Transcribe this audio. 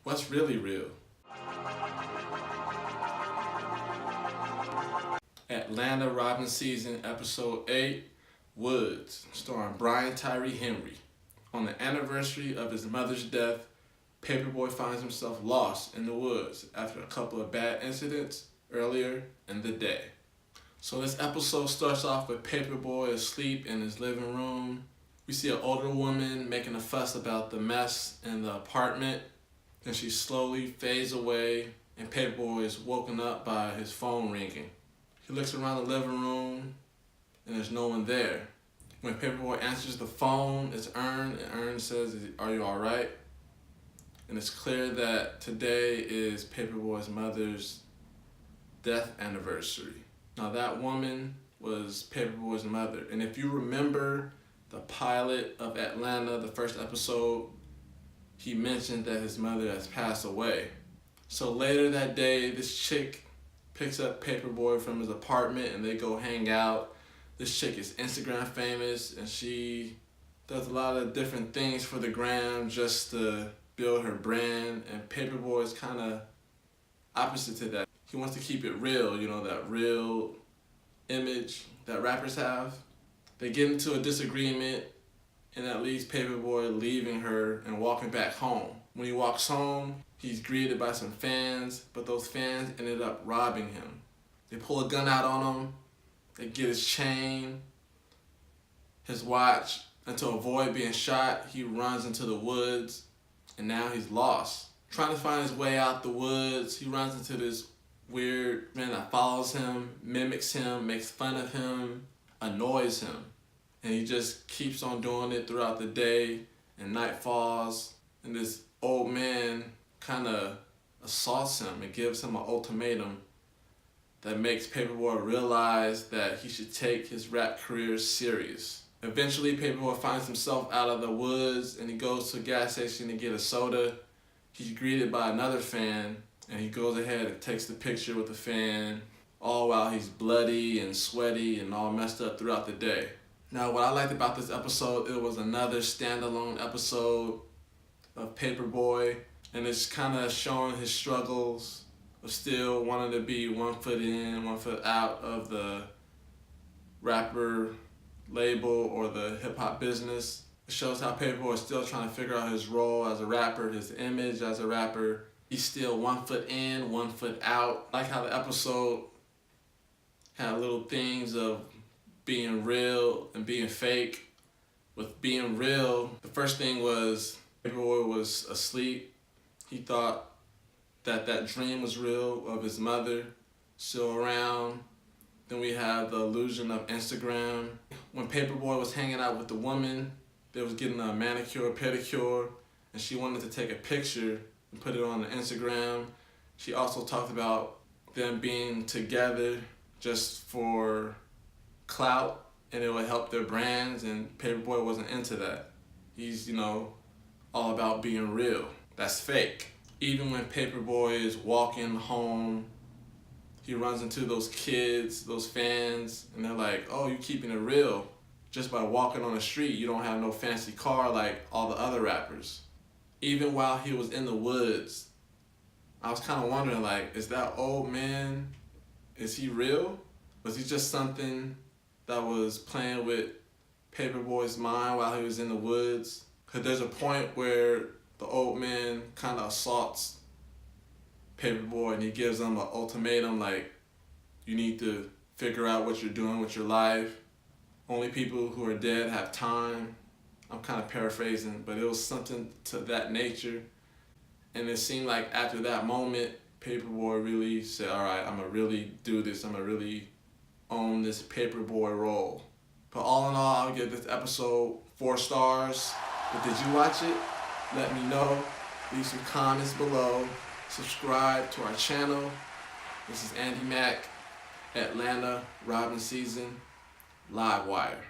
What's really real? Atlanta Robbin season, episode 8, Woods, starring Brian Tyree Henry. On the anniversary of his mother's death, Paperboy finds himself lost in the woods after a couple of bad incidents earlier in the day. So this episode starts off with Paperboy asleep in his living room. We see an older woman making a fuss about the mess in the apartment. Then she slowly fades away and Paperboy is woken up by his phone ringing. He looks around the living room and there's no one there. When Paperboy answers the phone, it's Ern, and Ern says, "Are you alright?" And it's clear that today is Paperboy's mother's death anniversary. Now that woman was Paperboy's mother. And if you remember the pilot of Atlanta, the first episode, he mentioned that his mother has passed away. So later that day, this chick picks up Paperboy from his apartment and they go hang out. This chick is Instagram famous and she does a lot of different things for the gram just to build her brand, and Paperboy is kind of opposite to that. He wants to keep it real, that real image that rappers have. They get into a disagreement and that leaves Paperboy leaving her and walking back home. When he walks home, he's greeted by some fans, but those fans ended up robbing him. They pull a gun out on him, they get his chain, his watch, and to avoid being shot, he runs into the woods, and now he's lost. Trying to find his way out the woods, he runs into this weird man that follows him, mimics him, makes fun of him, annoys him. And he just keeps on doing it throughout the day, and night falls, and this old man kind of assaults him and gives him an ultimatum that makes Paperboy realize that he should take his rap career serious. Eventually, Paperboy finds himself out of the woods and he goes to a gas station to get a soda. He's greeted by another fan and he goes ahead and takes the picture with the fan, all while he's bloody and sweaty and all messed up throughout the day. Now, what I liked about this episode, it was another standalone episode of Paperboy, and it's kind of showing his struggles of still wanting to be 1 foot in, 1 foot out of the rapper label or the hip-hop business. It shows how Paperboy is still trying to figure out his role as a rapper, his image as a rapper. He's still 1 foot in, 1 foot out. I like how the episode had little things of being real and being fake. With being real, the first thing was Paperboy was asleep. He thought that dream was real of his mother still around. Then we have the illusion of Instagram. When Paperboy was hanging out with the woman, they was getting a manicure, pedicure, and she wanted to take a picture and put it on the Instagram. She also talked about them being together just for clout and it would help their brands, and Paperboy wasn't into that. He's, all about being real. That's fake. Even when Paperboy is walking home, he runs into those kids, those fans, and they're like, "Oh, you keeping it real. Just by walking on the street, you don't have no fancy car like all the other rappers." Even while he was in the woods, I was kind of wondering, is that old man, is he real? Was he just something that was playing with Paperboy's mind while he was in the woods? Because there's a point where the old man kind of assaults Paperboy and he gives him an ultimatum you need to figure out what you're doing with your life. Only people who are dead have time. I'm kind of paraphrasing, but it was something to that nature. And it seemed like after that moment, Paperboy really said, "Alright, I'm going to really do this. I'm going to really own this Paperboy role." But all in all, I'll give this episode 4 stars. But did you watch it? Let me know. Leave some comments below. Subscribe to our channel. This is Andy Mack, Atlanta Robbin season, Live Wire.